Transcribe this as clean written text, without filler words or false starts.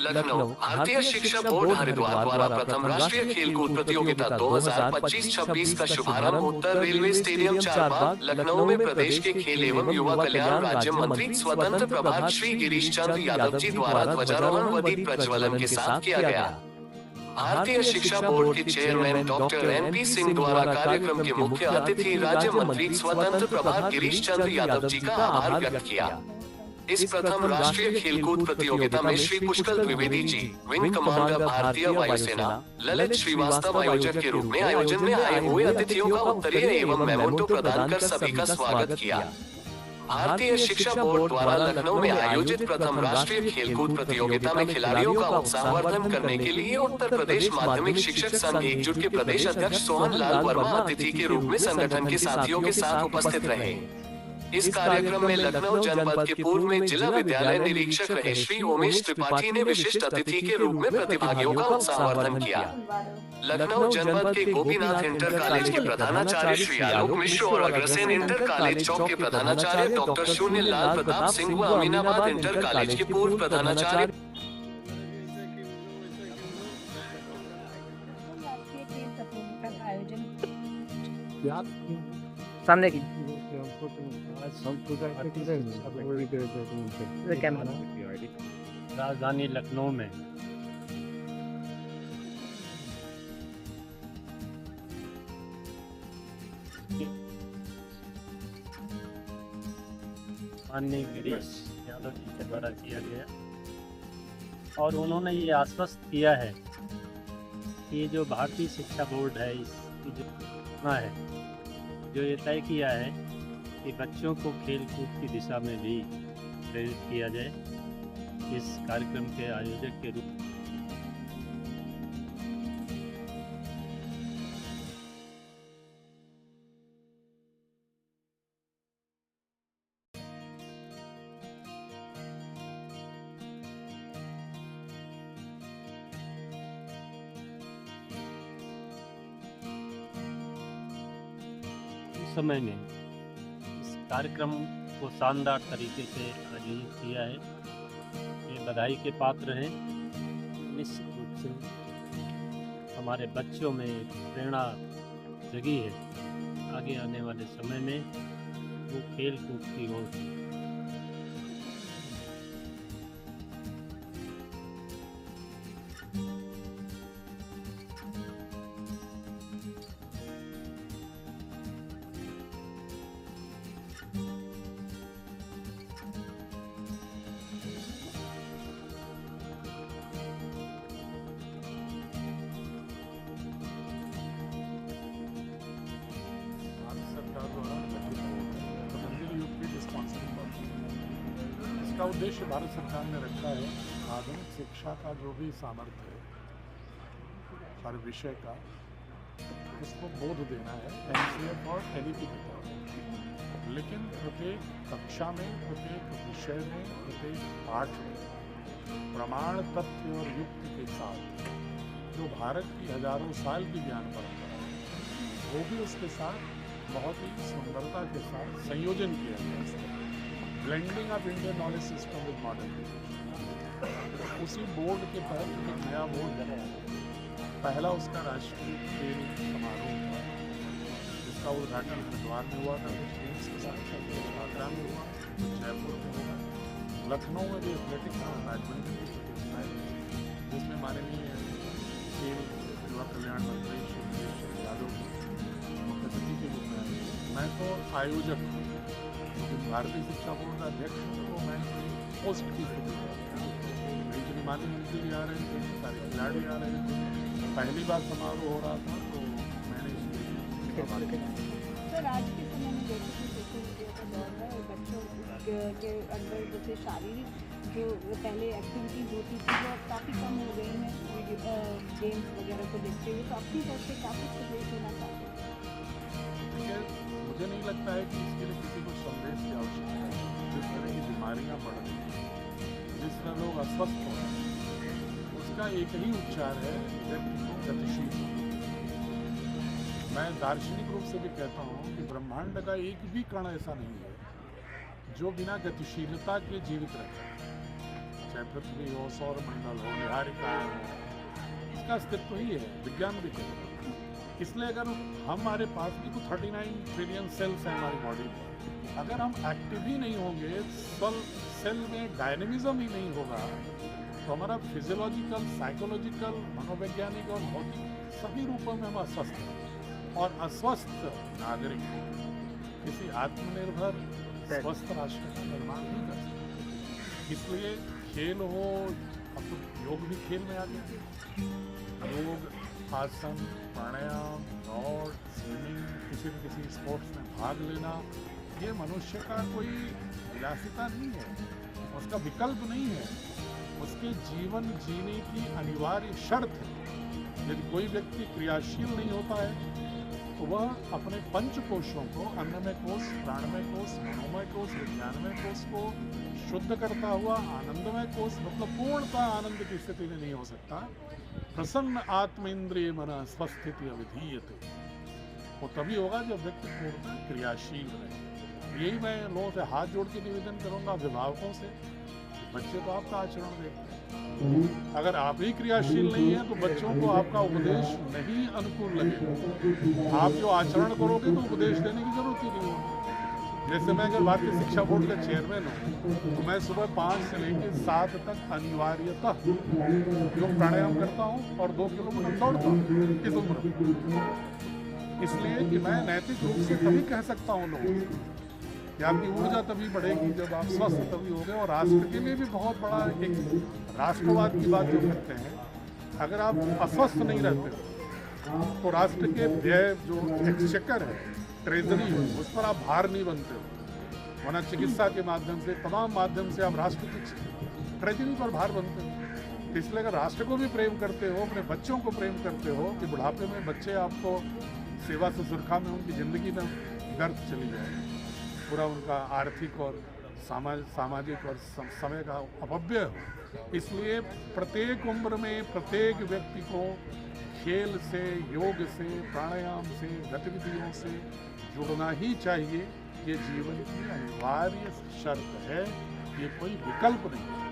लखनऊ भारतीय शिक्षा बोर्ड हरिद्वार द्वारा प्रथम राष्ट्रीय खेलकूद प्रतियोगिता 2025-26 का शुभारंभ उत्तर रेलवे स्टेडियम चारबाग लखनऊ में प्रदेश के खेल एवं युवा कल्याण राज्य मंत्री स्वतंत्र प्रभार श्री गिरीश चंद्र यादव जी द्वारा ध्वजारोहण व दीप प्रज्वलन के साथ किया गया। भारतीय शिक्षा बोर्ड के चेयरमैन डॉक्टर NP सिंह द्वारा कार्यक्रम के मुख्य अतिथि राज्य मंत्री स्वतंत्र प्रभार गिरीश चंद्र यादव जी का आभार व्यक्त किया। इस प्रथम राष्ट्रीय खेलकूद प्रतियोगिता में श्री पुष्कर द्विवेदी जी, विंग कमांडर भारतीय वायुसेना, ललित श्रीवास्तव आयोजक के रूप में आयोजन में आए हुए अतिथियों का उत्तरीय एवं मेमोंटो प्रदान कर सभी का स्वागत किया। भारतीय शिक्षा बोर्ड द्वारा लखनऊ में आयोजित प्रथम राष्ट्रीय खेलकूद प्रतियोगिता में खिलाड़ियों का उत्साहवर्धन करने के लिए उत्तर प्रदेश माध्यमिक शिक्षक संघ एकजुट के प्रदेश अध्यक्ष सोहन लाल वर्मा अतिथि के रूप में संगठन के साथियों के साथ उपस्थित रहे। इस कार्यक्रम में लखनऊ जनपद के पूर्व में जिला विद्यालय निरीक्षक रहे श्री उमेश त्रिपाठी ने विशिष्ट अतिथि के रूप में प्रतिभागियों का उत्साहवर्धन किया। लखनऊ जनपद के गोपीनाथ इंटर कॉलेज के प्रधानाचार्य श्री आलोक मिश्र और अग्रसेन इंटर कॉलेज चौक के प्रधानाचार्य डॉक्टर शून्य लाल प्रताप सिंह व अमीनाबाद इंटर कॉलेज के पूर्व प्रधानाचार्य सामने की राजधानी लखनऊ में माननीय गिरीश यादव जी के द्वारा किया गया और उन्होंने ये आश्वस्त किया है कि ये जो भारतीय शिक्षा बोर्ड है इसकी जो घोषणा है जो ये तय किया है कि बच्चों को खेल कूद की दिशा में भी प्रेरित किया जाए। इस कार्यक्रम के आयोजक के रूप समय में इस कार्यक्रम को शानदार तरीके से आयोजित किया है। ये बधाई के पात्र हैं। निश्चित रूप से हमारे बच्चों में प्रेरणा जगी है। आगे आने वाले समय में वो खेल कूद की ओर इसका उद्देश्य भारत सरकार ने रखा है आधुनिक शिक्षा का जो भी सामर्थ्य है हर विषय का उसको बोध देना है NCF और NEP की तरफ। लेकिन प्रत्येक कक्षा में, प्रत्येक विषय में, प्रत्येक पाठ में प्रमाण, तथ्य और युक्ति के साथ जो भारत की हजारों साल की ज्ञान परंपरा है वो भी उसके साथ बहुत ही सुंदरता के साथ संयोजन किया गया है। Blending of Indian knowledge system with modern education. उसी बोर्ड के तहत एक नया बोर्ड बनाया, पहला उसका राष्ट्रीय खेल समारोह था जिसका उद्घाटन हरिद्वार में हुआ था, कुछ गेम्स के साथ आगरा में हुआ, जयपुर में हुआ, लखनऊ में भी एथलेटिक्स और बैडमिंटन की प्रतियोगिताएं जिसमें माननीय खेल युवा कल्याण मंत्री श्री यादव मुख्य अतिथि के रूप में आए। मैं तो आयोजक भारतीय शिक्षा बोर्ड का अध्यक्ष हूँ, तो मैं पोस्ट की स्थिति में माननीय मंत्री भी आ रहे थे, सारे खिलाड़ी आ रहे थे, पहली बार समारोह हो रहा था तो मैंने सर आज के समय में जैसे कि सोशल मीडिया का दौर है और बच्चों के अंदर जैसे शारीरिक जो पहले एक्टिविटीज होती थी वो काफ़ी कम हो गई हैं गेम्स वगैरह को देखते हुए, तो अपनी तरफ से क्या कुछ संदेश देना चाहते हैं? मुझे नहीं लगता है कि इसके लिए किसी को संदेश की आवश्यकता है। जिस तरह की बीमारियाँ बढ़ रही हैं, जिस तरह लोग अस्वस्थ हो रहे हैं, उसका एक ही उपचार है व्यक्ति को गतिशील। मैं दार्शनिक रूप से भी कहता हूँ कि ब्रह्मांड का एक भी कण ऐसा नहीं है जो बिना गतिशीलता के जीवित रहता है। चाहे पृथ्वी हो, सौर मंडल हो, निहारिकाएं हो, इसका अस्तित्व ही है, विज्ञान भी कहता है। इसलिए अगर हमारे पास भी तो 39 ट्रिलियन सेल्स हैं हमारी बॉडी में, अगर हम एक्टिव ही नहीं होंगे, सेल में डायनेमिज्म ही नहीं होगा, तो हमारा फिजियोलॉजिकल, साइकोलॉजिकल, मनोवैज्ञानिक और भौतिक सभी रूपों में हम अस्वस्थ हैं। और अस्वस्थ नागरिक किसी आत्मनिर्भर स्वस्थ राष्ट्र का निर्माण नहीं कर सकते। इसलिए खेल हो, अब तो योग भी खेल में आ गया, योग, आसन, प्राणायाम, दौड़, स्विमिंग, किसी स्पोर्ट्स में भाग लेना, ये मनुष्य का कोई विलासिता नहीं है, उसका विकल्प नहीं है, उसके जीवन जीने की अनिवार्य शर्त है। यदि कोई व्यक्ति क्रियाशील नहीं होता है तो वह अपने पंचकोशों को, अन्नमय कोश, प्राणमय कोश, मनोमय कोश, विज्ञानमय कोश को शुद्ध करता हुआ आनंदमय कोश, मतलब पूर्णतः आनंद की स्थिति में नहीं हो सकता। प्रसन्न आत्म इंद्रिय मन स्वस्थिति अविधीयते, वो तभी होगा जब व्यक्ति पूर्णतः क्रियाशील रहे। यही मैं लोगों से हाथ जोड़ के निवेदन करूंगा, अभिभावकों से। बच्चे तो आपका आचरण देखते हैं, अगर आप ही क्रियाशील नहीं है तो बच्चों को आपका उपदेश नहीं अनुकूल लगेगा। आप जो आचरण करोगे तो उपदेश देने की जरूरत ही नहीं होगी। जैसे मैं अगर भारतीय शिक्षा बोर्ड का चेयरमैन हूँ तो मैं सुबह 5 से लेकर 7 तक अनिवार्यतः योग प्राणायाम करता हूँ और 2 किलोमीटर दौड़ता हूँ इस उम्र में। इसलिए कि मैं नैतिक रूप से तभी कह सकता हूँ लोगों से कि आपकी ऊर्जा तभी बढ़ेगी जब आप स्वस्थ तभी होंगे। और राष्ट्र के लिए भी बहुत बड़ा एक राष्ट्रवाद की बात जो करते हैं, अगर आप अस्वस्थ नहीं रहते हो तो राष्ट्र के व्यय जो एक्सचेकर है, ट्रेजरी है, उस पर आप भार नहीं बनते हो। वरना चिकित्सा के माध्यम से, तमाम माध्यम से आप राष्ट्र की ट्रेजरी पर भार बनते हो। इसलिए अगर राष्ट्र को भी प्रेम करते हो, अपने बच्चों को प्रेम करते हो कि बुढ़ापे में बच्चे आपको सेवा से सुरक्षा में उनकी ज़िंदगी में व्यर्थ चली जाए, पूरा उनका आर्थिक और सामाजिक और समय का अपव्यय हो, इसलिए प्रत्येक उम्र में प्रत्येक व्यक्ति को खेल से, योग से, प्राणायाम से, गतिविधियों से जुड़ना ही चाहिए। ये जीवन की अनिवार्य शर्त है, ये कोई विकल्प नहीं है।